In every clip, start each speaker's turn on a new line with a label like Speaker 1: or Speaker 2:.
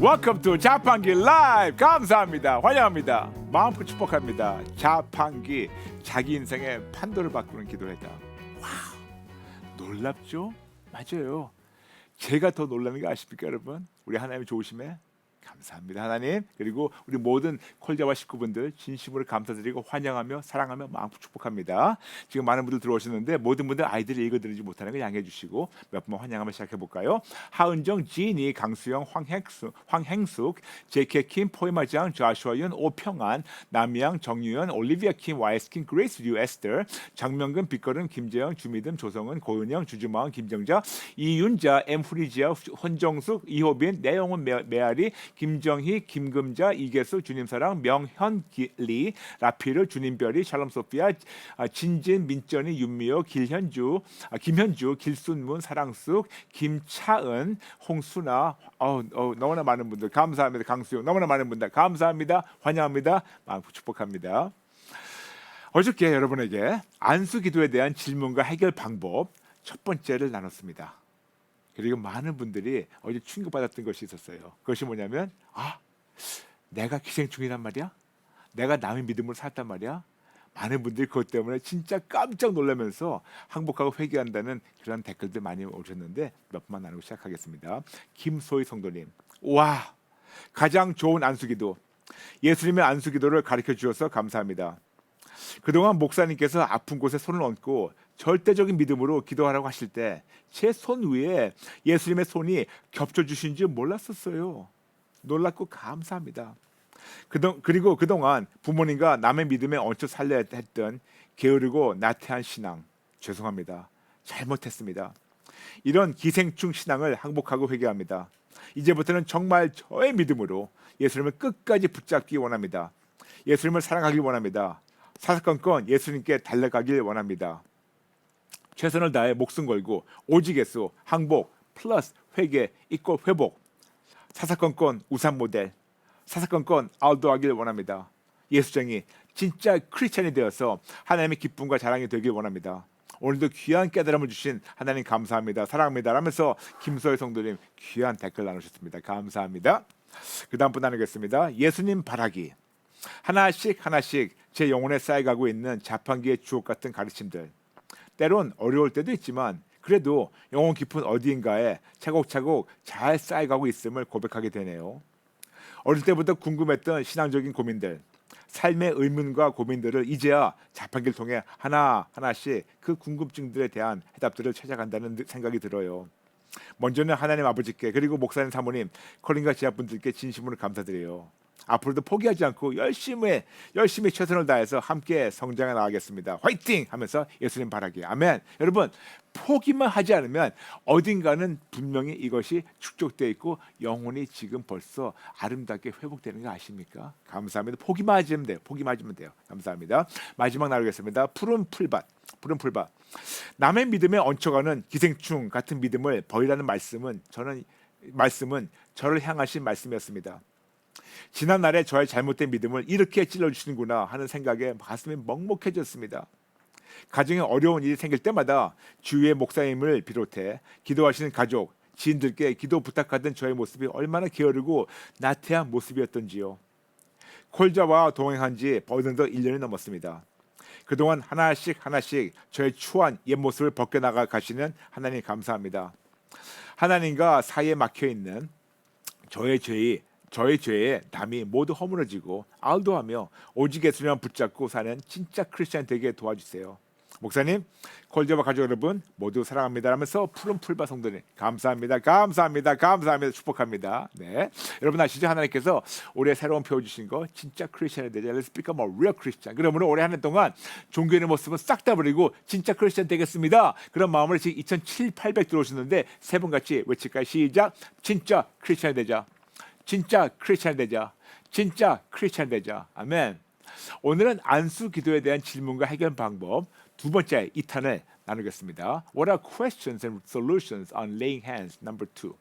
Speaker 1: Welcome to 자판기 라이브. 감사합니다. 환영합니다. 마음껏 축복합니다. 자판기, 자기 인생의 판도를 바꾸는 기도회다. 와우, 놀랍죠? 맞아요. 제가 더 놀라는 거 아십니까, 여러분? 우리 하나님 좋으심에 감사합니다, 하나님. 그리고 우리 모든 콜자와 식구분들 진심으로 감사드리고 환영하며 사랑하며 마음껏 축복합니다. 지금 많은 분들 들어오셨는데 모든 분들 아이들이 읽어드리지 못하는 거 양해해 주시고 몇 번 환영하며 시작해 볼까요? 하은정, 지니, 강수영, 황행숙, 제케 킴, 포이마장, 좌슈아윤, 오평안, 남양, 정유현, 올리비아 킴, 와이스킨, 그레이스 류, 에스터, 장명근, 빛거름, 김재영, 주미듬, 조성은, 고은영, 주주마은, 김정자, 이윤자, 엠후리지아, 헌정숙, 이호빈, 내영훈, 메아리, 김정희, 김금자, 이계수, 주님사랑, 명현리, 라피르, 주님별이, 샬롬 소피아, 진진, 민전이, 윤미호, 김현주, 길순문, 사랑숙, 김차은, 홍순아, 너무나 많은 분들 감사합니다. 강수영, 너무나 많은 분들 감사합니다. 환영합니다. 마음 축복합니다. 어저께 여러분에게 안수 기도에 대한 질문과 해결 방법 첫 번째를 나눴습니다. 그리고 많은 분들이 어제 충격받았던 것이 있었어요. 그것이 뭐냐면 내가 기생충이란 말이야? 내가 남의 믿음으로 살았단 말이야? 많은 분들이 그것 때문에 진짜 깜짝 놀라면서 항복하고 회개한다는 그런 댓글들 많이 오셨는데 몇 번만 나누고 시작하겠습니다. 김소희 성도님, 와, 가장 좋은 안수기도, 예수님의 안수기도를 가르쳐 주셔서 감사합니다. 그동안 목사님께서 아픈 곳에 손을 얹고 절대적인 믿음으로 기도하라고 하실 때 제 손 위에 예수님의 손이 겹쳐 주신 줄 몰랐었어요. 놀랍고 감사합니다. 그리고 그동안 부모님과 남의 믿음에 얹혀 살려야 했던 게으르고 나태한 신앙, 죄송합니다. 잘못했습니다. 이런 기생충 신앙을 항복하고 회개합니다. 이제부터는 정말 저의 믿음으로 예수님을 끝까지 붙잡기 원합니다. 예수님을 사랑하길 원합니다. 사사건건 예수님께 달려가길 원합니다. 최선을 다해 목숨 걸고 오직에서 항복 플러스 회개 이꼴 회복, 사사건건 우산 모델, 사사건건 아웃도어하길 원합니다. 예수쟁이 진짜 크리스찬이 되어서 하나님의 기쁨과 자랑이 되길 원합니다. 오늘도 귀한 깨달음을 주신 하나님 감사합니다. 사랑합니다. 라면서 김소희 성도님 귀한 댓글 나누셨습니다. 감사합니다. 그 다음 분 나누겠습니다. 예수님 바라기. 하나씩 제 영혼에 쌓여가고 있는 자판기의 주옥 같은 가르침들. 때론 어려울 때도 있지만 그래도 영혼 깊은 어디인가에 차곡차곡 잘 쌓여가고 있음을 고백하게 되네요. 어릴 때부터 궁금했던 신앙적인 고민들, 삶의 의문과 고민들을 이제야 자판기를 통해 하나씩 그 궁금증들에 대한 해답들을 찾아간다는 생각이 들어요. 먼저는 하나님 아버지께, 그리고 목사님 사모님, 컬린과 지하분들께 진심으로 감사드려요. 앞으로도 포기하지 않고 열심히 최선을 다해서 함께 성장해 나가겠습니다. 화이팅! 하면서 예수님 바라기. 아멘. 여러분, 포기만 하지 않으면 어딘가는 분명히 이것이 축적되어 있고 영혼이 지금 벌써 아름답게 회복되는 거 아십니까? 감사합니다. 포기만 하시면 돼요. 감사합니다. 마지막 나누겠습니다. 푸른 풀밭. 남의 믿음에 얹혀가는 기생충 같은 믿음을 버리라는 말씀은 저를 향하신 말씀이었습니다. 지난날에 저의 잘못된 믿음을 이렇게 찔러주시는구나 하는 생각에 가슴이 먹먹해졌습니다. 가정에 어려운 일이 생길 때마다 주위의 목사님을 비롯해 기도하시는 가족, 지인들께 기도 부탁하던 저의 모습이 얼마나 게으르고 나태한 모습이었던지요. 콜자와 동행한 지 어느덧 1년이 넘었습니다. 그동안 하나씩 저의 추한 옛 모습을 벗겨나가 가시는 하나님 감사합니다. 하나님과 사이에 막혀있는 저의 죄에 담이 모두 허물어지고 알도하며 오직 예수님만 붙잡고 사는 진짜 크리스찬 되게 도와주세요. 목사님, 콜자와 가족 여러분 모두 사랑합니다 하면서 푸른 풀밭 성도님 감사합니다. 축복합니다. 네, 여러분 아시죠? 하나님께서 올해 새로운 표어 주신 거 진짜 크리스찬이 되자. Let's become a real Christian. 그러므로 올해 한 해 동안 종교의 모습은 싹 다 버리고 진짜 크리스찬 되겠습니다. 그런 마음으로 지금 2,700 들어오셨는데 세 분 같이 외칠까요? 시작. 진짜 크리스찬이 되자. 진짜 크리스찬 되자. 아멘. 오늘은 안수 기도에 대한 질문과 해결 방법 두 번째 2탄을 나누겠습니다. What are questions and solutions on laying hands? Number 2.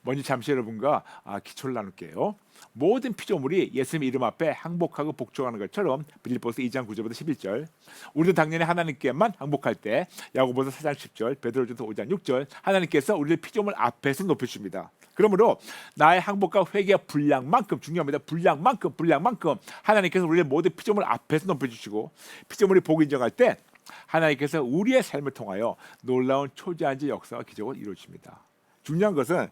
Speaker 1: 먼저 잠시 여러분과 기초를 나눌게요. 모든 피조물이 예수님 이름 앞에 항복하고 복종하는 것처럼 빌립보서 2장 9절부터 11절, 우리도 당연히 하나님께만 항복할 때 야고보서 4장 10절, 베드로전서 5장 6절, 하나님께서 우리를 피조물 앞에서 높이십니다. 그러므로 나의 항복과 회개의 분량만큼 중요합니다. 분량만큼 하나님께서 우리의 모든 피조물 앞에서 높여주시고 피조물이 복 인정할 때 하나님께서 우리의 삶을 통하여 놀라운 초자연적 역사와 기적을 이루십니다. 중요한 것은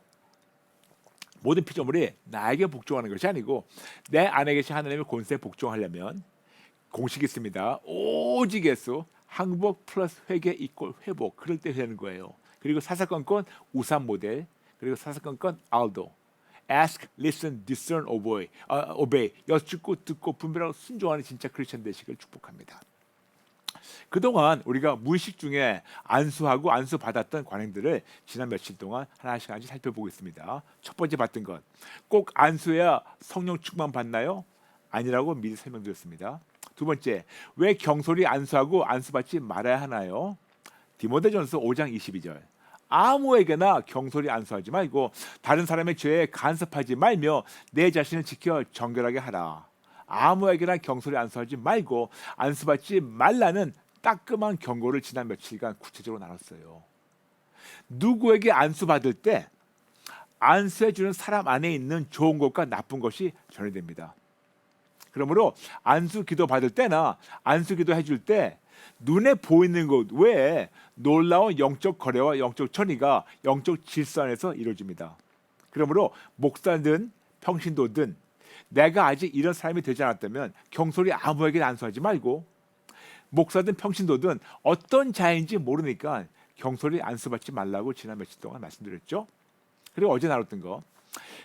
Speaker 1: 모든 피조물이 나에게 복종하는 것이 아니고 내 안에 계신 하나님의 권세에 복종하려면 공식이 있습니다. 오직 예수 항복 플러스 회개 이꼴 회복. 그럴 때 되는 거예요. 그리고 사사건건 우산 모델, 그리고 사사건건 알도. Ask, listen, discern, obey. 여쭙고 듣고 분별하고 순종하는 진짜 크리스천 되시길 축복합니다. 그동안 우리가 무의식 중에 안수하고 안수 받았던 관행들을 지난 며칠 동안 하나씩 살펴보고 있습니다. 첫 번째 봤던 것, 꼭 안수해야 성령 충만 받나요? 아니라고 미리 설명드렸습니다. 두 번째, 왜 경솔히 안수하고 안수받지 말아야 하나요? 디모데전서 5장 22절. 아무에게나 경솔히 안수하지 말고 다른 사람의 죄에 간섭하지 말며 내 자신을 지켜 정결하게 하라. 아무에게나 경솔히 안수하지 말고 안수받지 말라는 따끔한 경고를 지난 며칠간 구체적으로 나눴어요. 누구에게 안수받을 때 안수해주는 사람 안에 있는 좋은 것과 나쁜 것이 전해됩니다. 그러므로 안수 기도 받을 때나 안수 기도 해줄 때 눈에 보이는 것 외에 놀라운 영적 거래와 영적 천의가 영적 질서 안에서 이루어집니다. 그러므로 목사든 평신도든 내가 아직 이런 사람이 되지 않았다면 경솔히 아무에게나 안수하지 말고, 목사든 평신도든 어떤 자인지 모르니까 경솔히 안수받지 말라고 지난 며칠 동안 말씀드렸죠. 그리고 어제 나눴던 거,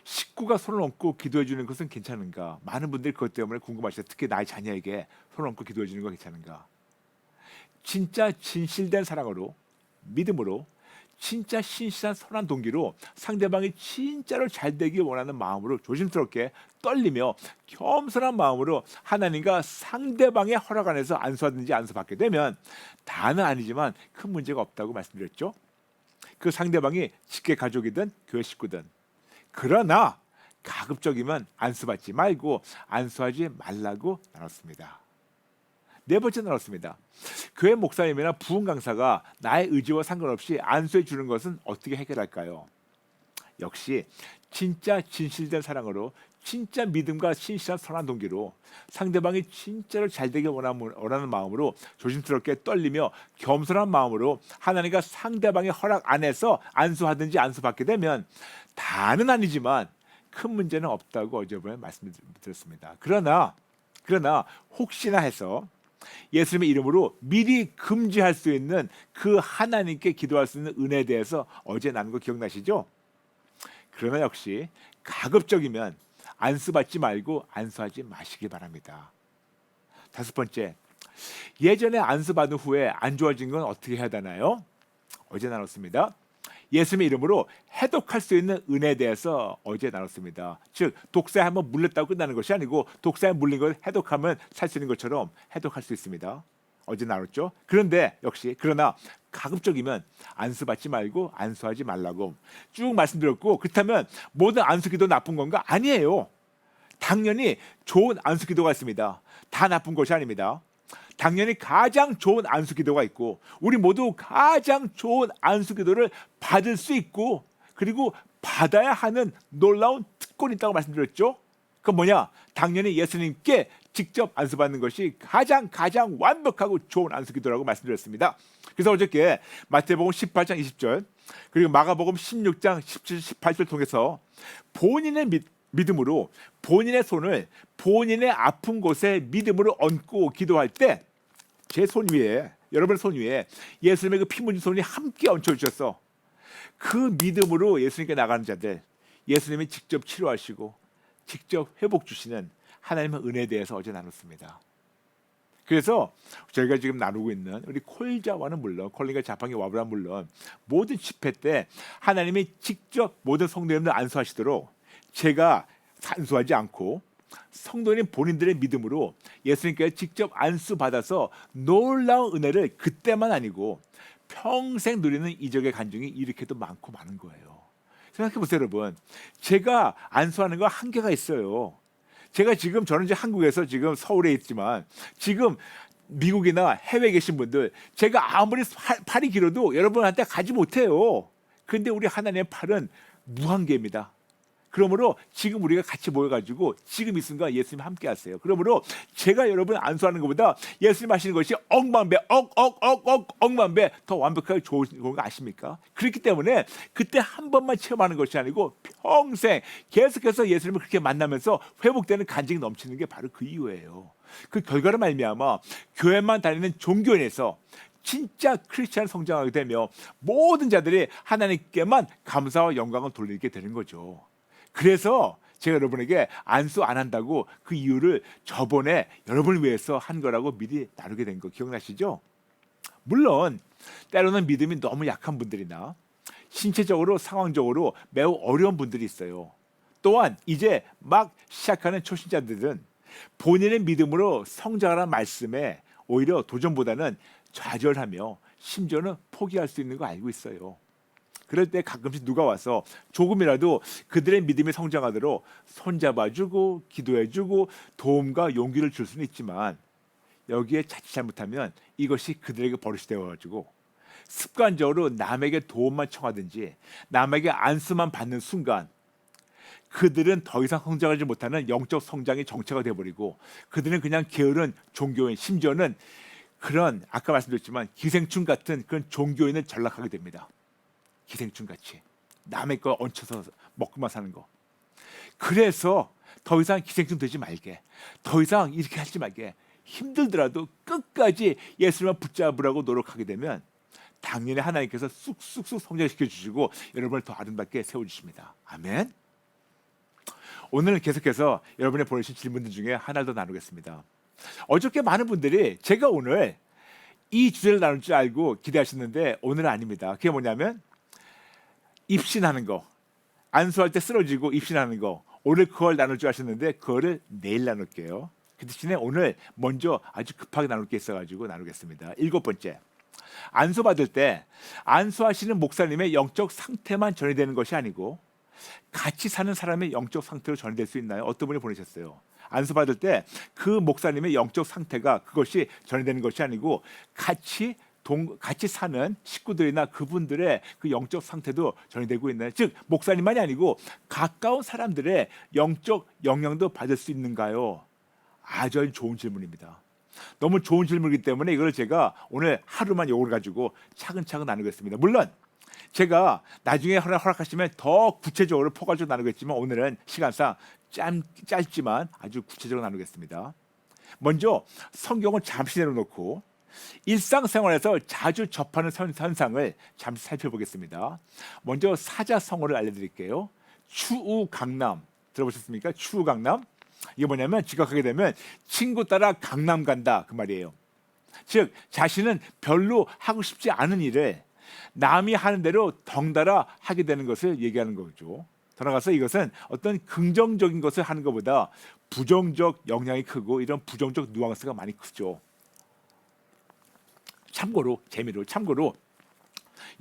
Speaker 1: 식구가 손을 얹고 기도해 주는 것은 괜찮은가? 많은 분들이 그것 때문에 궁금하시죠. 특히 나의 자녀에게 손을 얹고 기도해 주는 거 괜찮은가? 진짜 진실된 사랑으로, 믿음으로, 진짜 신실한 선한 동기로 상대방이 진짜로 잘 되길 원하는 마음으로 조심스럽게 떨리며 겸손한 마음으로 하나님과 상대방의 허락 안에서 안수하든지 안수받게 되면 다는 아니지만 큰 문제가 없다고 말씀드렸죠. 그 상대방이 직계 가족이든 교회 식구든. 그러나 가급적이면 안수받지 말고 안수하지 말라고 나눴습니다. 네 번째 나눴습니다. 교회 목사님이나 부흥 강사가 나의 의지와 상관없이 안수해 주는 것은 어떻게 해결할까요? 역시 진짜 진실된 사랑으로, 진짜 믿음과 신실한 선한 동기로 상대방이 진짜로 잘 되길 원하는 마음으로 조심스럽게 떨리며 겸손한 마음으로 하나님과 상대방의 허락 안에서 안수하든지 안수받게 되면 다는 아니지만 큰 문제는 없다고 어제번에 말씀드렸습니다. 그러나 혹시나 해서 예수님의 이름으로 미리 금지할 수 있는 그 하나님께 기도할 수 있는 은혜에 대해서 어제 나눈 거 기억나시죠? 그러나 역시 가급적이면 안수받지 말고 안수하지 마시기 바랍니다. 다섯 번째, 예전에 안수받은 후에 안 좋아진 건 어떻게 해야 되나요? 어제 나눴습니다. 예수님의 이름으로 해독할 수 있는 은혜에 대해서 어제 나눴습니다. 즉 독사에 한번 물렸다고 끝나는 것이 아니고 독사에 물린 걸 해독하면 살 수 있는 것처럼 해독할 수 있습니다. 어제 나눴죠. 그러나 가급적이면 안수받지 말고 안수하지 말라고 쭉 말씀드렸고, 그렇다면 모든 안수기도 나쁜 건가? 아니에요. 당연히 좋은 안수기도가 있습니다. 다 나쁜 것이 아닙니다. 당연히 가장 좋은 안수기도가 있고 우리 모두 가장 좋은 안수기도를 받을 수 있고 그리고 받아야 하는 놀라운 특권이 있다고 말씀드렸죠. 그건 뭐냐? 당연히 예수님께 직접 안수받는 것이 가장 완벽하고 좋은 안수기도라고 말씀드렸습니다. 그래서 어저께 마태복음 18장 20절 그리고 마가복음 16장 17, 18절 통해서 본인의 믿음으로 본인의 손을 본인의 아픈 곳에 믿음으로 얹고 기도할 때 제 손 위에, 여러분의 손 위에 예수님의 그 피 묻은 손이 함께 얹혀주셔서 그 믿음으로 예수님께 나가는 자들, 예수님이 직접 치료하시고 직접 회복 주시는 하나님의 은혜에 대해서 어제 나눴습니다. 그래서 저희가 지금 나누고 있는 우리 콜자와는 물론, 콜린과 자팡이 와브라는 물론 모든 집회 때 하나님이 직접 모든 성도님들 안수하시도록 제가 안수하지 않고 성도님 본인들의 믿음으로 예수님께 직접 안수받아서 놀라운 은혜를 그때만 아니고 평생 누리는 이적의 간증이 이렇게도 많고 많은 거예요. 생각해 보세요, 여러분. 제가 안수하는 거 한계가 있어요. 제가 지금 저는 이제 한국에서 지금 서울에 있지만 지금 미국이나 해외에 계신 분들, 제가 아무리 팔이 길어도 여러분한테 가지 못해요. 그런데 우리 하나님의 팔은 무한계입니다. 그러므로 지금 우리가 같이 모여가지고 지금 이 순간 예수님 함께 하세요. 그러므로 제가 여러분 안수하는 것보다 예수님 하시는 것이 억만배, 억만배 더 완벽하게 좋은 거 아십니까? 그렇기 때문에 그때 한 번만 체험하는 것이 아니고 평생 계속해서 예수님을 그렇게 만나면서 회복되는 간증이 넘치는 게 바로 그 이유예요. 그 결과로 말미암아 교회만 다니는 종교인에서 진짜 크리스찬 성장하게 되며 모든 자들이 하나님께만 감사와 영광을 돌리게 되는 거죠. 그래서 제가 여러분에게 안수 안 한다고 그 이유를 저번에 여러분을 위해서 한 거라고 미리 나누게 된 거 기억나시죠? 물론 때로는 믿음이 너무 약한 분들이나 신체적으로 상황적으로 매우 어려운 분들이 있어요. 또한 이제 막 시작하는 초신자들은 본인의 믿음으로 성장하라는 말씀에 오히려 도전보다는 좌절하며 심지어는 포기할 수 있는 거 알고 있어요. 그럴 때 가끔씩 누가 와서 조금이라도 그들의 믿음이 성장하도록 손잡아주고 기도해주고 도움과 용기를 줄 수는 있지만 여기에 자칫 잘못하면 이것이 그들에게 버릇이 되어가지고 습관적으로 남에게 도움만 청하든지 남에게 안수만 받는 순간 그들은 더 이상 성장하지 못하는 영적 성장의 정체가 되어버리고 그들은 그냥 게으른 종교인, 심지어는 그런 아까 말씀드렸지만 기생충 같은 그런 종교인을 전락하게 됩니다. 기생충같이 남의 거 얹혀서 먹고만 사는 거. 그래서 더 이상 기생충 되지 말게, 더 이상 이렇게 하지 말게, 힘들더라도 끝까지 예수님만 붙잡으라고 노력하게 되면 당연히 하나님께서 쑥쑥쑥 성장시켜 주시고 여러분을 더 아름답게 세워주십니다. 아멘. 오늘은 계속해서 여러분의 보내주신 질문들 중에 하나를 더 나누겠습니다. 어저께 많은 분들이 제가 오늘 이 주제를 나눌 줄 알고 기대하셨는데 오늘은 아닙니다. 그게 뭐냐면 입신하는 거, 안수할 때 쓰러지고 입신하는 거, 오늘 그걸 나눌 줄 아셨는데 그거를 내일 나눌게요. 그 대신에 오늘 먼저 아주 급하게 나눌 게 있어가지고 나누겠습니다. 7번째, 안수 받을 때 안수하시는 목사님의 영적 상태만 전이되는 것이 아니고 같이 사는 사람의 영적 상태로 전이될 수 있나요? 어떤 분이 보내셨어요. 안수 받을 때 그 목사님의 영적 상태가 그것이 전이되는 것이 아니고 같이 사는 식구들이나 그분들의 그 영적 상태도 전이되고 있나요? 즉 목사님만이 아니고 가까운 사람들의 영적 영향도 받을 수 있는가요? 아주 좋은 질문입니다. 너무 좋은 질문이기 때문에 이걸 제가 오늘 하루만 요걸 가지고 차근차근 나누겠습니다. 물론 제가 나중에 허락하시면 더 구체적으로 포괄적으로 나누겠지만 오늘은 시간상 짧지만 아주 구체적으로 나누겠습니다. 먼저 성경을 잠시 내려놓고 일상생활에서 자주 접하는 현상을 잠시 살펴보겠습니다. 먼저 사자성어를 알려드릴게요. 추우강남 들어보셨습니까? 추우강남. 이게 뭐냐면 지각하게 되면 친구 따라 강남 간다 그 말이에요. 즉 자신은 별로 하고 싶지 않은 일을 남이 하는 대로 덩달아 하게 되는 것을 얘기하는 거죠. 더 나아가서 이것은 어떤 긍정적인 것을 하는 것보다 부정적 영향이 크고 이런 부정적 뉘앙스가 많이 크죠. 참고로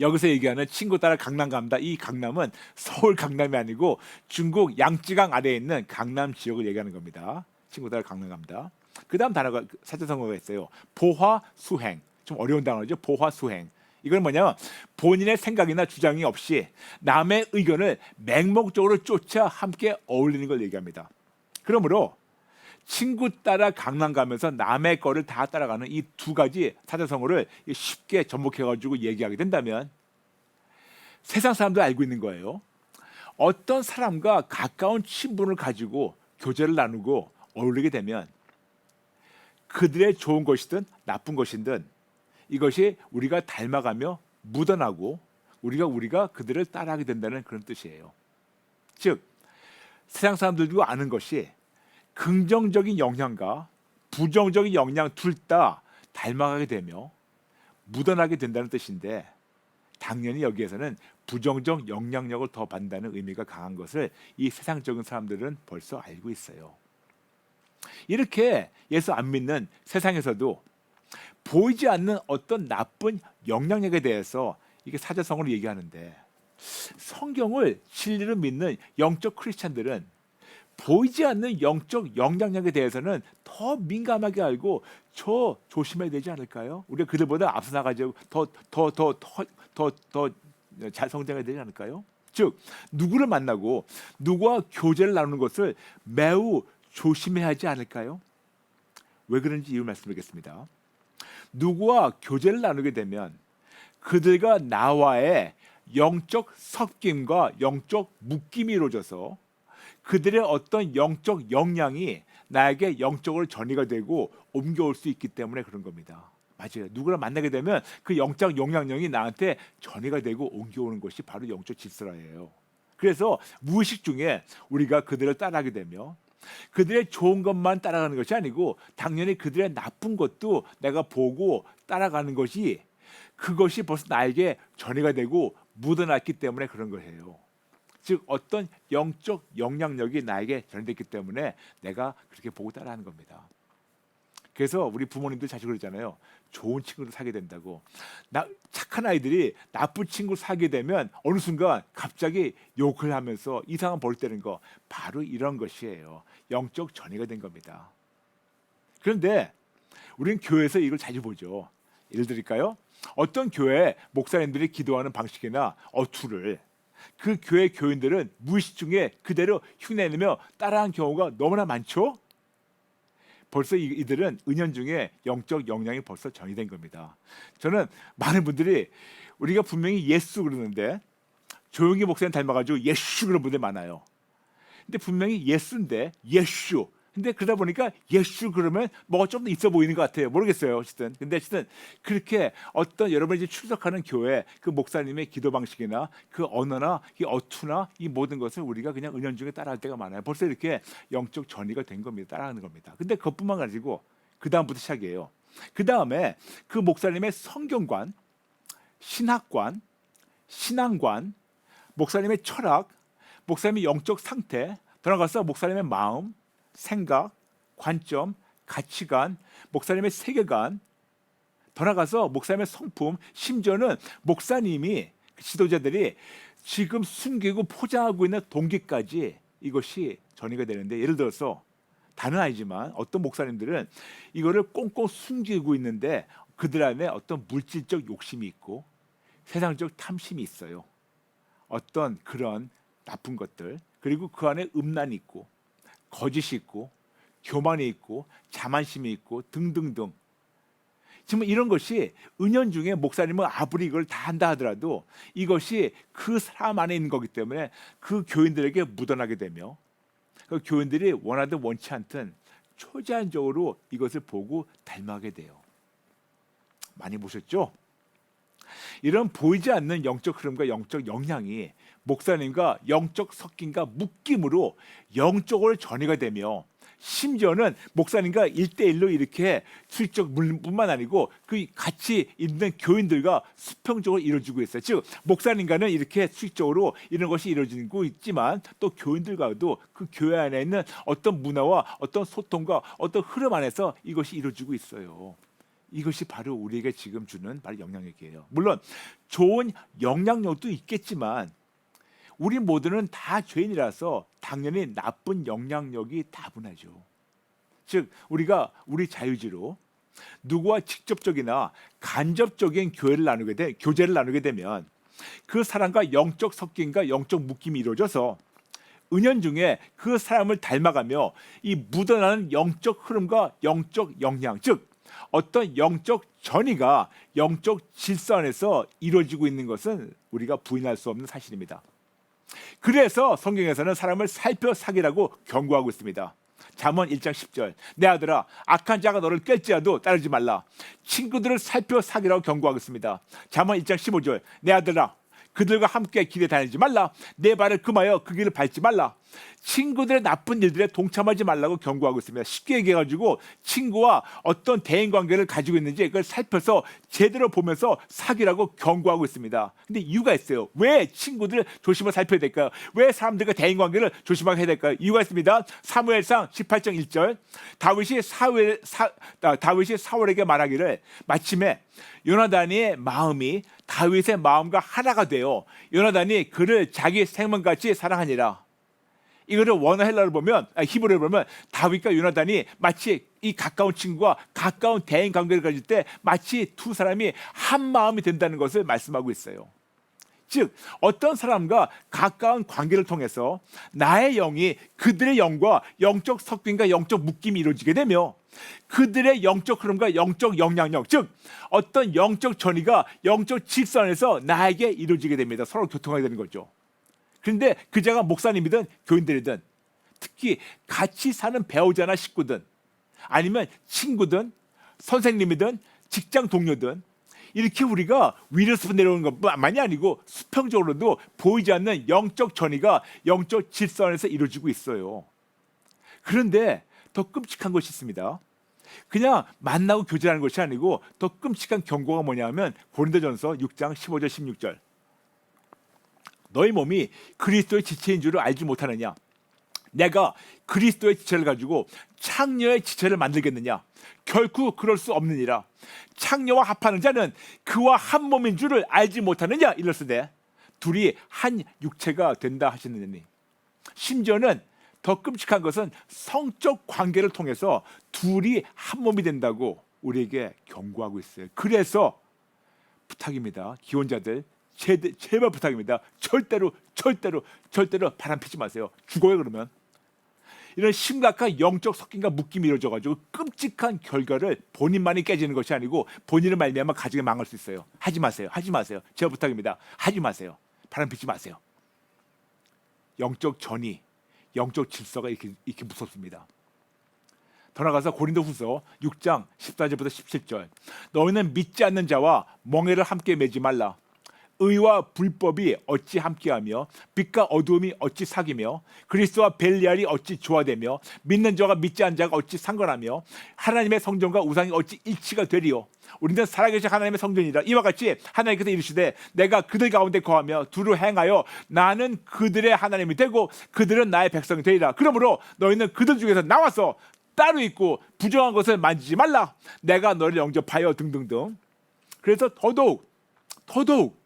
Speaker 1: 여기서 얘기하는 친구 따라 강남 갑니다. 이 강남은 서울 강남이 아니고 중국 양쯔강 아래에 있는 강남 지역을 얘기하는 겁니다. 친구 따라 강남 갑니다. 그 다음 단어가 사자성어가 있어요. 보화수행. 좀 어려운 단어죠. 보화수행. 이건 뭐냐면 본인의 생각이나 주장이 없이 남의 의견을 맹목적으로 쫓아 함께 어울리는 걸 얘기합니다. 그러므로 친구 따라 강남 가면서 남의 거를 다 따라가는 이 두 가지 사자성어를 쉽게 접목해가지고 얘기하게 된다면 세상 사람도 알고 있는 거예요. 어떤 사람과 가까운 친분을 가지고 교제를 나누고 어울리게 되면 그들의 좋은 것이든 나쁜 것이든 이것이 우리가 닮아가며 묻어나고 우리가 그들을 따라하게 된다는 그런 뜻이에요. 즉 세상 사람들도 아는 것이 긍정적인 영향과 부정적인 영향 둘 다 닮아가게 되며 묻어나게 된다는 뜻인데 당연히 여기에서는 부정적 영향력을 더 받는다는 의미가 강한 것을 이 세상적인 사람들은 벌써 알고 있어요. 이렇게 예수 안 믿는 세상에서도 보이지 않는 어떤 나쁜 영향력에 대해서 이게 사자성어로 얘기하는데 성경을 진리로 믿는 영적 크리스찬들은 보이지 않는 영적 영향력에 대해서는 더 민감하게 알고 더 조심해야 되지 않을까요? 우리가 그들보다 앞서 나가지고 더 잘 성장해야 되지 않을까요? 즉 누구를 만나고 누구와 교제를 나누는 것을 매우 조심해야 하지 않을까요? 왜 그런지 이유 말씀드리겠습니다. 누구와 교제를 나누게 되면 그들과 나와의 영적 섞임과 영적 묶임이 이루어져서 그들의 어떤 영적 역량이 나에게 영적으로 전이가 되고 옮겨올 수 있기 때문에 그런 겁니다. 맞아요. 누구를 만나게 되면 그 영적 영향력이 나한테 전이가 되고 옮겨오는 것이 바로 영적 질서라예요. 그래서 무의식 중에 우리가 그들을 따라하게 되며 그들의 좋은 것만 따라가는 것이 아니고 당연히 그들의 나쁜 것도 내가 보고 따라가는 것이 그것이 벌써 나에게 전이가 되고 묻어났기 때문에 그런 거예요. 즉 어떤 영적 영향력이 나에게 전이됐기 때문에 내가 그렇게 보고 따라하는 겁니다. 그래서 우리 부모님들 자주 그러잖아요. 좋은 친구를 사게 된다고. 착한 아이들이 나쁜 친구를 사게 되면 어느 순간 갑자기 욕을 하면서 이상한 벌 때는 거 바로 이런 것이에요. 영적 전이가 된 겁니다. 그런데 우리는 교회에서 이걸 자주 보죠. 예를 들을까요? 어떤 교회 목사님들이 기도하는 방식이나 어투를 그 교회 교인들은 무의식 중에 그대로 흉내내며 따라한 경우가 너무나 많죠. 벌써 이들은 은연중에 영적 역량이 벌써 전이된 겁니다. 저는 많은 분들이 우리가 분명히 예수 그러는데 조용히 목사님 닮아가지고 예수 그런 분들 많아요. 근데 분명히 예수인데 예수. 근데 그러다 보니까 예수 그러면 뭐가 좀 더 있어 보이는 것 같아요. 모르겠어요. 어쨌든. 근데 어쨌든 그렇게 어떤 여러분이 이제 출석하는 교회 그 목사님의 기도 방식이나 그 언어나 이 어투나 이 모든 것을 우리가 그냥 은연중에 따라할 때가 많아요. 벌써 이렇게 영적 전이가 된 겁니다. 따라하는 겁니다. 근데 그것뿐만 가지고 그 다음부터 시작이에요. 그 다음에 그 목사님의 성경관, 신학관, 신앙관, 목사님의 철학, 목사님의 영적 상태, 더 나아가서 목사님의 마음, 생각, 관점, 가치관, 목사님의 세계관, 더 나아가서 목사님의 성품, 심지어는 목사님이 지도자들이 지금 숨기고 포장하고 있는 동기까지 이것이 전이가 되는데, 예를 들어서 다는 아니지만 어떤 목사님들은 이거를 꽁꽁 숨기고 있는데 그들 안에 어떤 물질적 욕심이 있고 세상적 탐심이 있어요. 어떤 그런 나쁜 것들, 그리고 그 안에 음란이 있고 거짓이 있고 교만이 있고 자만심이 있고 등등등. 지금 이런 것이 은연중에 목사님은 아무리 이걸 다 한다 하더라도 이것이 그 사람 안에 있는 거기 때문에 그 교인들에게 묻어나게 되며 그 교인들이 원하든 원치 않든 초제한적으로 이것을 보고 닮아가게 돼요. 많이 보셨죠? 이런 보이지 않는 영적 흐름과 영적 역량이 목사님과 영적 섞임과 묶임으로 영적으로 전이가 되며 심지어는 목사님과 1대1로 이렇게 수익적 뿐만 아니고 그 같이 있는 교인들과 수평적으로 이루어지고 있어요. 즉 목사님과는 이렇게 수익적으로 이런 것이 이루어지고 있지만 또 교인들과도 그 교회 안에 있는 어떤 문화와 어떤 소통과 어떤 흐름 안에서 이것이 이루어지고 있어요. 이것이 바로 우리에게 지금 주는 바로 영향력이에요. 물론 좋은 영향력도 있겠지만 우리 모두는 다 죄인이라서 당연히 나쁜 영향력이 다분하죠. 즉 우리가 우리 자유지로 누구와 직접적이나 간접적인 교제를 나누게 되면 그 사람과 영적 섞임과 영적 묶임이 이루어져서 은연중에 그 사람을 닮아가며 이 묻어나는 영적 흐름과 영적 역량, 즉 어떤 영적 전이가 영적 질서 안에서 이루어지고 있는 것은 우리가 부인할 수 없는 사실입니다. 그래서 성경에서는 사람을 살펴 사기라고 경고하고 있습니다. 잠언 1장 10절, 내 아들아 악한 자가 너를 깰지라도 따르지 말라. 친구들을 살펴 사기라고 경고하고 있습니다. 잠언 1장 15절, 내 아들아 그들과 함께 길에 다니지 말라. 내 발을 금하여 그 길을 밟지 말라. 친구들의 나쁜 일들에 동참하지 말라고 경고하고 있습니다. 쉽게 얘기해가지고 친구와 어떤 대인관계를 가지고 있는지 그걸 살펴서 제대로 보면서 사귀라고 경고하고 있습니다. 근데 이유가 있어요. 왜 친구들을 조심하게 살펴야 될까요? 왜 사람들과 대인관계를 조심하게 해야 될까요? 이유가 있습니다. 사무엘상 18장 1절, 다윗이 사울에게 말하기를 마침에 요나단의 마음이 다윗의 마음과 하나가 되어 요나단이 그를 자기 생명같이 사랑하니라. 이거를 원어 헬라를 보면, 히브리를 보면 다윗과 요나단이 마치 이 가까운 친구와 가까운 대인 관계를 가질 때 마치 두 사람이 한 마음이 된다는 것을 말씀하고 있어요. 즉 어떤 사람과 가까운 관계를 통해서 나의 영이 그들의 영과 영적 섞임과 영적 묶임이 이루어지게 되며 그들의 영적 흐름과 영적 영향력, 즉 어떤 영적 전이가 영적 직선에서 나에게 이루어지게 됩니다. 서로 교통하게 되는 거죠. 그런데 그자가 목사님이든 교인들이든 특히 같이 사는 배우자나 식구든 아니면 친구든 선생님이든 직장 동료든 이렇게 우리가 위로서 내려오는 것만이 아니고 수평적으로도 보이지 않는 영적 전이가 영적 질서 안에서 이루어지고 있어요. 그런데 더 끔찍한 것이 있습니다. 그냥 만나고 교제하는 것이 아니고 더 끔찍한 경고가 뭐냐면 고린도전서 6장 15절 16절 너희 몸이 그리스도의 지체인 줄을 알지 못하느냐? 내가 그리스도의 지체를 가지고 창녀의 지체를 만들겠느냐? 결코 그럴 수 없느니라. 창녀와 합하는 자는 그와 한 몸인 줄을 알지 못하느냐? 이랬으되 둘이 한 육체가 된다 하시느니. 심지어는 더 끔찍한 것은 성적 관계를 통해서 둘이 한 몸이 된다고 우리에게 경고하고 있어요. 그래서 부탁입니다. 기혼자들 제발 부탁입니다. 절대로 바람 피지 마세요. 죽어요 그러면. 이런 심각한 영적 섞임과 묶임이 이루어져가지고 끔찍한 결과를 본인만이 깨지는 것이 아니고 본인을 말미암아 가정이 망할 수 있어요. 하지 마세요. 제가 부탁입니다. 하지 마세요. 바람 피지 마세요. 영적 전이, 영적 질서가 이렇게 무섭습니다. 더 나가서 고린도후서 6장 14절부터 17절 너희는 믿지 않는 자와 멍에를 함께 매지 말라. 의와 불법이 어찌 함께하며 빛과 어두움이 어찌 사귀며 그리스도와 벨리알이 어찌 조화되며 믿는 자가 믿지 않는 자가 어찌 상관하며 하나님의 성전과 우상이 어찌 일치가 되리요. 우리는 살아계신 하나님의 성전이라. 이와 같이 하나님께서 이르시되 내가 그들 가운데 거하며 두루 행하여 나는 그들의 하나님이 되고 그들은 나의 백성이 되리라. 그러므로 너희는 그들 중에서 나와서 따로 있고 부정한 것을 만지지 말라. 내가 너를 영접하여 등등등. 그래서 더더욱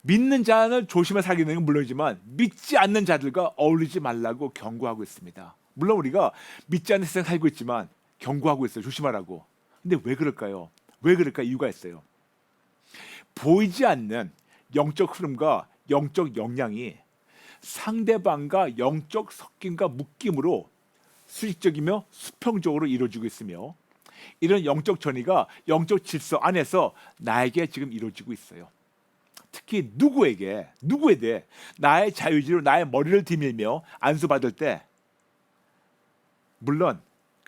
Speaker 1: 믿는 자는 조심해 살기는 건 물론이지만 믿지 않는 자들과 어울리지 말라고 경고하고 있습니다. 물론 우리가 믿지 않는 세상 살고 있지만 경고하고 있어요. 조심하라고. 근데 왜 그럴까요? 이유가 있어요. 보이지 않는 영적 흐름과 영적 영향이 상대방과 영적 섞임과 묶임으로 수직적이며 수평적으로 이루어지고 있으며 이런 영적 전이가 영적 질서 안에서 나에게 지금 이루어지고 있어요. 특히 누구에게 나의 자유의지로 나의 머리를 디밀며 안수받을 때 물론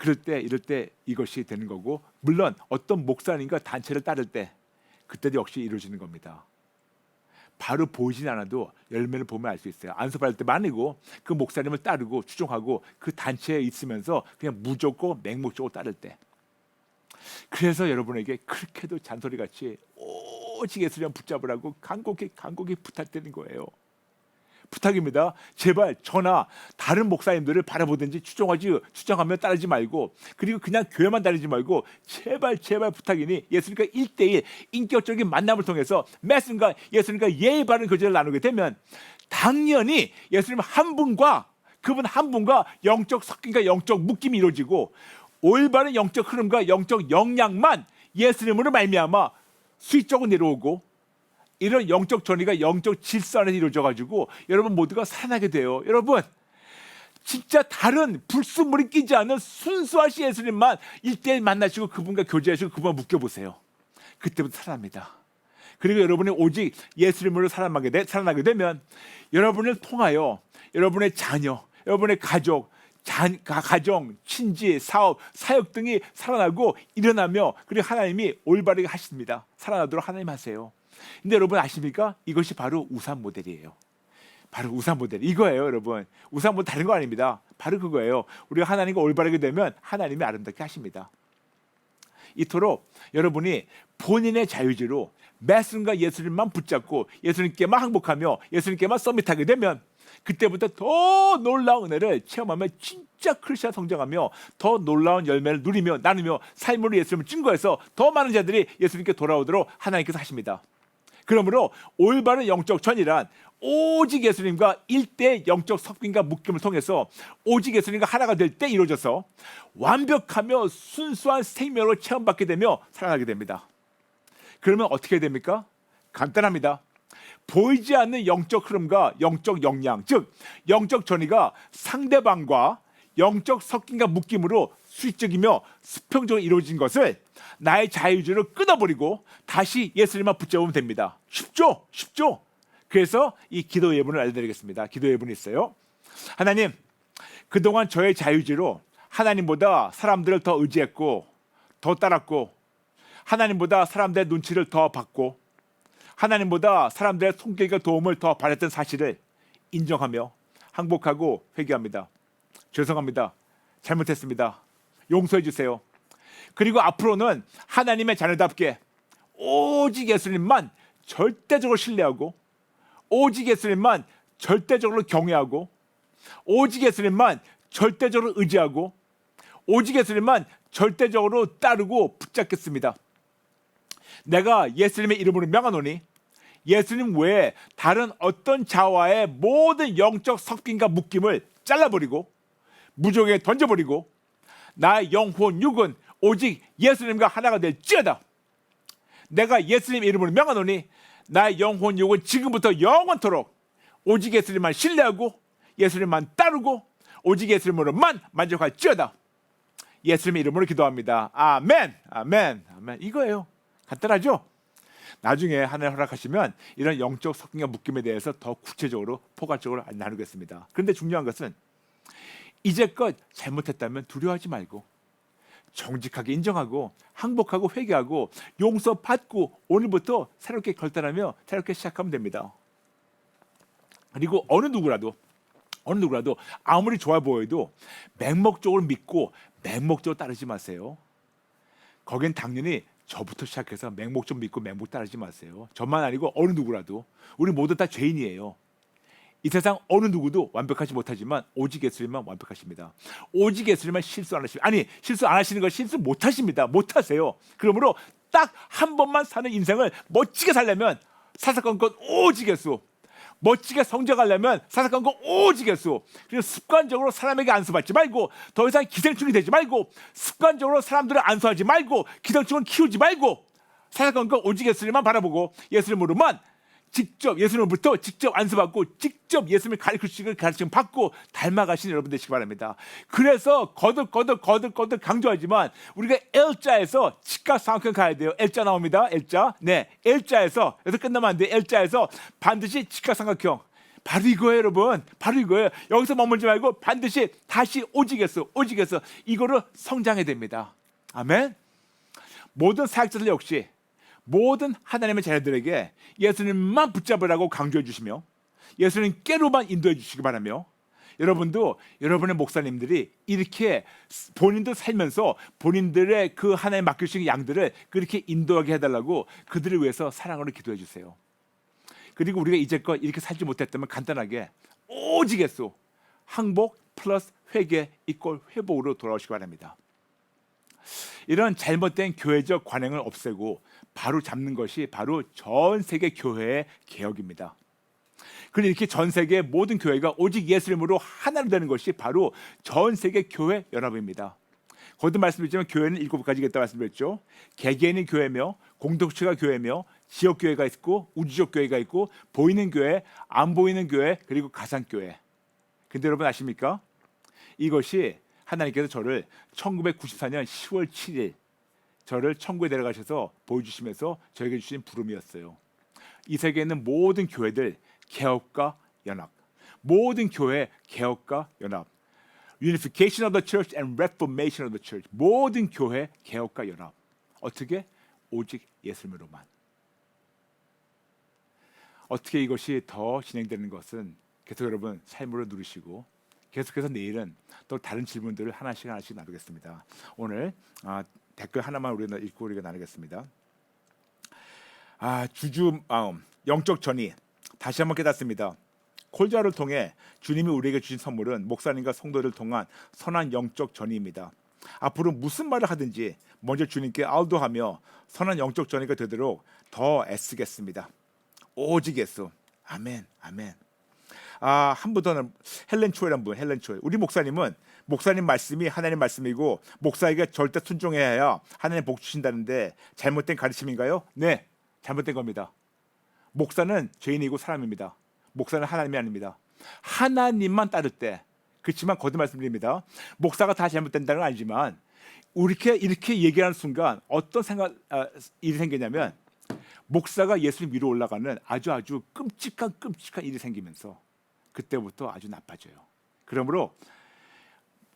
Speaker 1: 이럴 때 이것이 되는 거고 물론 어떤 목사님과 단체를 따를 때 그때도 역시 이루어지는 겁니다. 바로 보이진 않아도 열매를 보면 알 수 있어요. 안수받을 때만 아니고 그 목사님을 따르고 추종하고 그 단체에 있으면서 그냥 무조건 맹목적으로 따를 때 그래서 여러분에게 그렇게도 잔소리같이 오직 예수님 붙잡으라고 간곡히 부탁드리는 거예요. 부탁입니다. 제발 저나 다른 목사님들을 바라보든지 추정하며 따르지 말고 그리고 그냥 교회만 다니지 말고 제발 부탁이니 예수님과 1대1 인격적인 만남을 통해서 말씀과 예수님과 예의 바른 교제를 나누게 되면 당연히 예수님 한 분과 그분 한 분과 영적 섞임과 영적 묶임이 이루어지고 올바른 영적 흐름과 영적 영향만 예수님으로 말미암아 수익적으로 내려오고 이런 영적 전이가 영적 질서 안에서 이루어져가지고 여러분 모두가 살아나게 돼요. 여러분 진짜 다른 불순물이 끼지 않은 순수하신 예수님만 1대1 만나시고 그분과 교제하시고 그분과 묶여보세요. 그때부터 살아납니다. 그리고 여러분이 오직 예수님으로 살아나게 되면 여러분을 통하여 여러분의 자녀, 여러분의 가정, 친지, 사업, 사역 등이 살아나고 일어나며 그리고 하나님이 올바르게 하십니다. 살아나도록 하나님 하세요. 근데 여러분 아십니까? 이것이 바로 우상 모델이에요. 바로 우상 모델 이거예요, 여러분. 우상 모델 다른 거 아닙니다. 바로 그거예요. 우리가 하나님과 올바르게 되면 하나님이 아름답게 하십니다. 이토록 여러분이 본인의 자유지로 말씀과 예수님만 붙잡고 예수님께만 항복하며 예수님께만 서밋하게 되면 그때부터 더 놀라운 은혜를 체험하며 진짜 크리스찬 성장하며 더 놀라운 열매를 누리며 나누며 삶으로 예수님을 증거해서 더 많은 자들이 예수님께 돌아오도록 하나님께서 하십니다. 그러므로 올바른 영적 전이란 오직 예수님과 1대 영적 섞임과 묶임을 통해서 오직 예수님과 하나가 될 때 이루어져서 완벽하며 순수한 생명으로 체험받게 되며 살아나게 됩니다. 그러면 어떻게 됩니까? 간단합니다. 보이지 않는 영적 흐름과 영적 역량, 즉 영적 전이가 상대방과 영적 섞임과 묶임으로 수직적이며 수평적으로 이루어진 것을 나의 자유주의로 끊어버리고 다시 예수님만 붙잡으면 됩니다. 쉽죠? 쉽죠? 그래서 이 기도 예문을 알려드리겠습니다. 기도 예문이 있어요. 하나님, 그동안 저의 자유주의로 하나님보다 사람들을 더 의지했고 더 따랐고 하나님보다 사람들의 눈치를 더 받고 하나님보다 사람들의 손길과 도움을 더 바랬던 사실을 인정하며 항복하고 회개합니다. 죄송합니다. 잘못했습니다. 용서해 주세요. 그리고 앞으로는 하나님의 자녀답게 오직 예수님만 절대적으로 신뢰하고 오직 예수님만 절대적으로 경외하고 오직 예수님만 절대적으로 의지하고 오직 예수님만 절대적으로 따르고 붙잡겠습니다. 내가 예수님의 이름으로 명하노니 예수님 외에 다른 어떤 자와의 모든 영적 섞임과 묶임을 잘라버리고 무정에 던져버리고 나의 영혼 육은 오직 예수님과 하나가 될지어다. 내가 예수님 이름으로 명하노니 나의 영혼 육은 지금부터 영원토록 오직 예수님만 신뢰하고 예수님만 따르고 오직 예수님으로만 만족할지어다. 예수님의 이름으로 기도합니다. 아멘, 아멘, 아멘. 이거예요. 간단하죠? 나중에 하나님 허락하시면 이런 영적 섞임과 묶임에 대해서 더 구체적으로 포괄적으로 나누겠습니다. 그런데 중요한 것은 이제껏 잘못했다면 두려워하지 말고 정직하게 인정하고 항복하고 회개하고 용서받고 오늘부터 새롭게 결단하며 새롭게 시작하면 됩니다. 그리고 어느 누구라도 아무리 좋아 보여도 맹목적으로 믿고 맹목적으로 따르지 마세요. 거긴 당연히 저부터 시작해서 맹목 믿고 맹목 따르지 마세요. 저만 아니고 어느 누구라도 우리 모두 다 죄인이에요. 이 세상 어느 누구도 완벽하지 못하지만 오직 예수님만 완벽하십니다. 오직 예수님만 실수 안 하십니다. 아니 실수 안 하시는 거 실수 못 하십니다. 못 하세요. 그러므로 딱 한 번만 사는 인생을 멋지게 살려면 사사건건 오직 예수. 멋지게 성장하려면 사사건건 오직 예수. 그리고 습관적으로 사람에게 안수받지 말고 더 이상 기생충이 되지 말고 습관적으로 사람들을 안수하지 말고 기생충을 키우지 말고 사사건건 오직 예수님만 바라보고 예수님으로만 직접 예수님으로부터 직접 안수받고 직접 예수님의 가르침 받고 닮아가신 여러분 되시기 바랍니다. 그래서 거듭 강조하지만 우리가 L자에서 직각삼각형 가야 돼요. L자 나옵니다. L자. 네, L자에서 여기서 끝나면 안 돼요. L자에서 반드시 직각삼각형. 바로 이거예요, 여러분. 바로 이거예요. 여기서 머물지 말고 반드시 다시 오직 예수 이거를 성장해야 됩니다. 아멘. 모든 사역자들 역시 모든 하나님의 자녀들에게 예수님만 붙잡으라고 강조해 주시며 예수님께로만 인도해 주시기 바라며 여러분도 여러분의 목사님들이 이렇게 본인도 살면서 본인들의 그 하나님 맡기신 양들을 그렇게 인도하게 해달라고 그들을 위해서 사랑으로 기도해 주세요. 그리고 우리가 이제껏 이렇게 살지 못했다면 간단하게 오직 예수 항복 플러스 회개 이꼴 회복으로 돌아오시기 바랍니다. 이런 잘못된 교회적 관행을 없애고 바로 잡는 것이 바로 전 세계 교회의 개혁입니다. 그리고 이렇게 전 세계 모든 교회가 오직 예수님으로 하나로 되는 것이 바로 전 세계 교회 연합입니다. 거듭 말씀드렸지만 교회는 7가지가 있다고 말씀드렸죠. 개개인이 교회며 공동체가 교회며 지역 교회가 있고 우주적 교회가 있고 보이는 교회, 안 보이는 교회 그리고 가상 교회. 근데 여러분 아십니까? 이것이 하나님께서 저를 1994년 10월 7일 저를 천국에 데려가셔서 보여주시면서 저에게 주신 부름이었어요. 이 세계에 있는 모든 교회들 개혁과 연합, 모든 교회 개혁과 연합, Unification of the Church and Reformation of the Church, 모든 교회 개혁과 연합. 어떻게? 오직 예수님으로만. 어떻게 이것이 더 진행되는 것은 계속 여러분 삶으로 누리시고 계속해서 내일은 또 다른 질문들을 하나씩 나누겠습니다. 오늘 댓글 하나만 우리가 읽고 우리가 나누겠습니다. 주주 마음, 영적 전이 다시 한번 깨닫습니다. 콜자를 통해 주님이 우리에게 주신 선물은 목사님과 성도를 통한 선한 영적 전이입니다. 앞으로 무슨 말을 하든지 먼저 주님께 알도하며 선한 영적 전이가 되도록 더 애쓰겠습니다. 오직 예수. 아멘, 아멘. 한 분 더는 헬렌 초이라는 분, 헬렌 초이. 우리 목사님은 목사님 말씀이 하나님 말씀이고 목사에게 절대 순종해야 하나님 복 주신다는데 잘못된 가르침인가요? 네, 잘못된 겁니다. 목사는 죄인이고 사람입니다. 목사는 하나님이 아닙니다. 하나님만 따를 때, 그렇지만 거듭 말씀드립니다. 목사가 다 잘못된다는 건 아니지만 이렇게 얘기하는 순간 어떤 일이 생기냐면 목사가 예수님 위로 올라가는 아주 끔찍한 일이 생기면서 그때부터 아주 나빠져요. 그러므로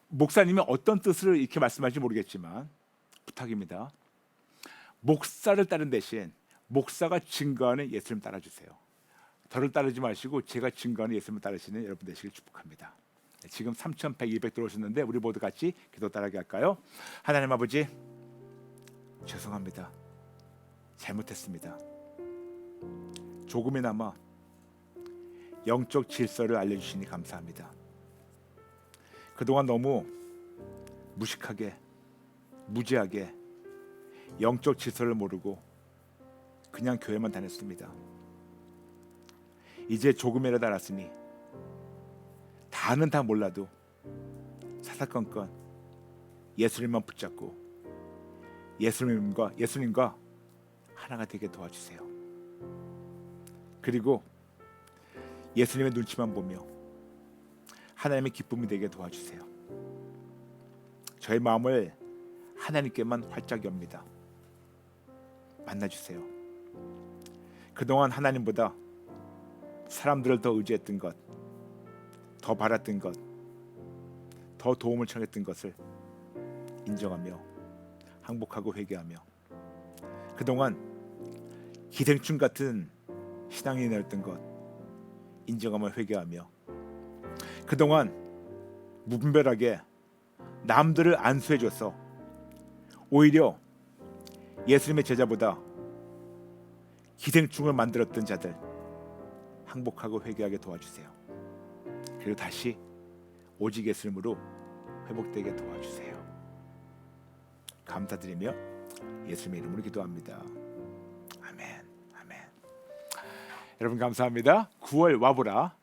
Speaker 1: 목사님이 어떤 뜻을 이렇게 말씀하실지 모르겠지만 부탁입니다. 목사를 따른 대신 목사가 증거하는 예수님 따라주세요. 저를 따르지 마시고 제가 증거하는 예수님을 따르시는 여러분 되시길 축복합니다. 지금 3,100, 200 들어오셨는데 우리 모두 같이 기도 따라하게 할까요? 하나님 아버지, 죄송합니다. 잘못했습니다. 조금이나마 영적 질서를 알려주시니 감사합니다. 그동안 너무 무식하게, 무지하게 영적 질서를 모르고 그냥 교회만 다녔습니다. 이제 조금이라도 알았으니 다는 다 몰라도 사사건건 예수님만 붙잡고 예수님과 하나가 되게 도와주세요. 그리고 예수님의 눈치만 보며 하나님의 기쁨이 되게 도와주세요. 저의 마음을 하나님께만 활짝 엽니다. 만나주세요. 그동안 하나님보다 사람들을 더 의지했던 것, 더 바랐던 것, 더 도움을 청했던 것을 인정하며 항복하고 회개하며 그동안 기생충 같은 신앙이 되었던 것 인정하며 회개하며 그동안 무분별하게 남들을 안수해줘서 오히려 예수님의 제자보다 기생충을 만들었던 자들 항복하고 회개하게 도와주세요. 그리고 다시 오직 예수님으로 회복되게 도와주세요. 감사드리며 예수님의 이름으로 기도합니다. 아멘. 아멘. 여러분 감사합니다. 9월 와보라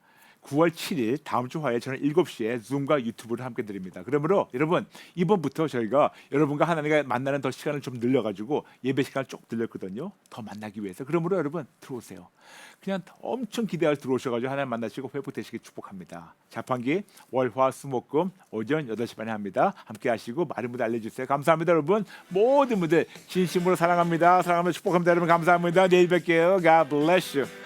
Speaker 1: 9월 7일 다음 주 화요일 저는 7시에 줌과 유튜브를 함께 드립니다. 그러므로 여러분 이번부터 저희가 여러분과 하나님과 만나는 더 시간을 좀 늘려가지고 예배 시간을 쭉 늘렸거든요. 더 만나기 위해서. 그러므로 여러분 들어오세요. 그냥 엄청 기대할 들어오셔가지고 하나님 만나시고 회복되시길 축복합니다. 자판기 월화수목금 오전 8시 반에 합니다. 함께 하시고 많은 분들 알려주세요. 감사합니다. 여러분 모든 분들 진심으로 사랑합니다. 사랑하며 축복합니다. 여러분 감사합니다. 내일 뵐게요. God bless you.